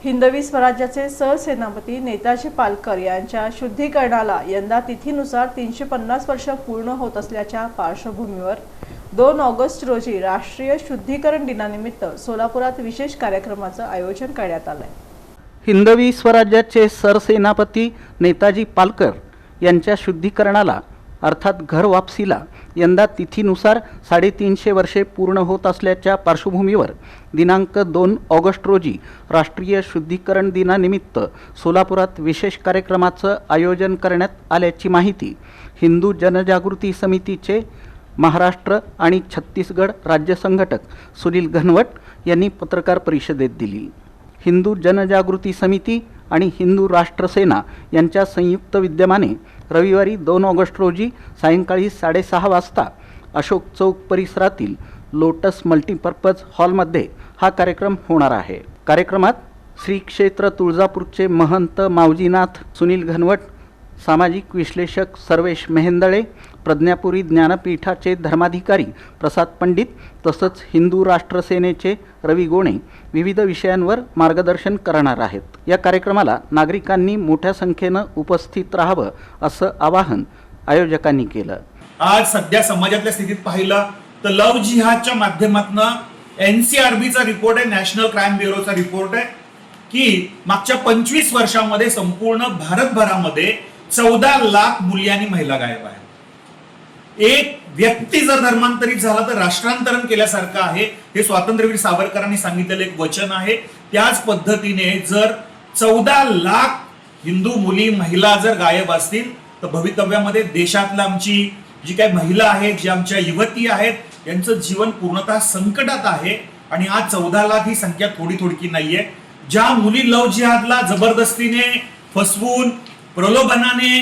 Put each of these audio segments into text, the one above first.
हिंदवी स्वराज्याचे सरसेनापती नेताजी पालकर यांच्या शुद्धीकरणाला यंदा तिथीनुसार 350 वर्ष पूर्ण होत असल्याच्या पार्श्वभूमीवर 2 ऑगस्ट रोजी राष्ट्रीय शुद्धीकरण दिनानिमित्त सोलापुरात विशेष कार्यक्रमाचं आयोजन करण्यात आलं आहे। हिंदवी स्वराज्याचे सरसेनापती नेताजी पालकर यांच्या शुद्धीकरणाला अर्थात घर वापसीला यंदा तिथीनुसार 350 वर्षे पूर्ण होत असल्याच्या पार्श्वभूमीवर दिनांक 2 ऑगस्ट रोजी राष्ट्रीय शुद्धीकरण दिनानिमित्त सोलापुरात विशेष कार्यक्रमाचं आयोजन करण्यात आल्याची माहिती हिंदू जनजागृती समितीचे महाराष्ट्र आणि छत्तीसगड राज्य संघटक सुनील घनवट यांनी पत्रकार परिषदेत दिली। हिंदू जनजागृती समिती आणि हिंदू राष्ट्र सेना यांच्या संयुक्त विद्यमाने रविवारी 2 ऑगस्ट रोजी सायंकाळी 6:30 वाजता अशोक चौक परिसरातील लोटस मल्टीपर्पज हॉलमध्ये हा कार्यक्रम होणार आहे। कार्यक्रमात श्री क्षेत्र तुळजापूरचे महंत मावजीनाथ सुनील घनवट, सामाजिक विश्लेषक सर्वेश मेहेंदळे, प्रज्ञापुरी ज्ञानपीठाचे धर्माधिकारी प्रसाद पंडित तसंच हिंदू राष्ट्र सेनेचे रवी गोणे विविध विषयांवर मार्गदर्शन करणार आहेत। या कार्यक्रमाला नागरिकांनी मोठ्या संख्येनं उपस्थित राहावं असं आवाहन आयोजकांनी केलं। आज सध्या समाजातल्या स्थितीत पाहिलं तर लव्ह जिहादच्या माध्यमातून एनसीआरबीचा रिपोर्ट आहे, नॅशनल क्राईम ब्युरोचा रिपोर्ट आहे की मागच्या 25 वर्षांमध्ये संपूर्ण भारतभरामध्ये 14 लाख मुली आणि महिला गायब आहेत। एक व्यक्ती जर धर्मांतरित झाला तर राष्ट्रांतरण केल्यासारखं आहे, हे स्वातंत्र्यवीर सावरकरांनी सांगितलेलं एक वचन आहे। त्याच पद्धतीने जर 14 लाख हिंदू मुली महिला जर गायब असतील तर भवितव्यामध्ये देशातल्या आमची जी काही महिला आहेत, जी आमच्या युवती आहेत यांचं जीवन पूर्णतः संकटात आहे। आणि आज 14 लाख ही संख्या थोडी नाहीये। ज्या मुली लव्ह जिहादला जबरदस्तीने फसवून प्रलोभनाने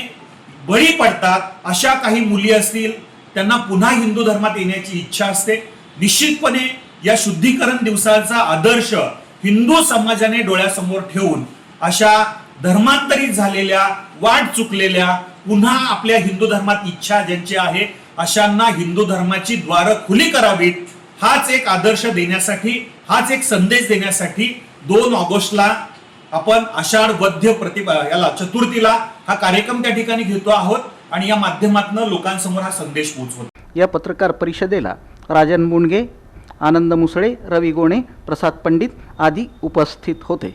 बळी पडतात अशा काही मुली असतील, त्यांना पुन्हा हिंदू धर्मात येण्याची इच्छा असते। निश्चितपणे या शुद्धीकरण दिवसाचा आदर्श हिंदू समाजाने डोळ्यासमोर ठेवून अशा धर्मांतरित झालेल्या, वाट चुकलेल्या, पुन्हा आपल्या हिंदू धर्मात इच्छा ज्यांची आहे अशांना हिंदू धर्माची द्वारं खुली करावीत, हाच एक आदर्श देण्यासाठी, हाच एक संदेश देण्यासाठी 2 ऑगस्टला आपण आषाढ वद्य याला चतुर्थीला हा कार्यक्रम त्या ठिकाणी घेतो आहोत आणि या माध्यमातून लोकांसमोर हा संदेश पोहोचवतो। या पत्रकार परिषदेला राजन मुंडगे, आनंद मुसळे, रवी गोणे, प्रसाद पंडित आदी उपस्थित होते।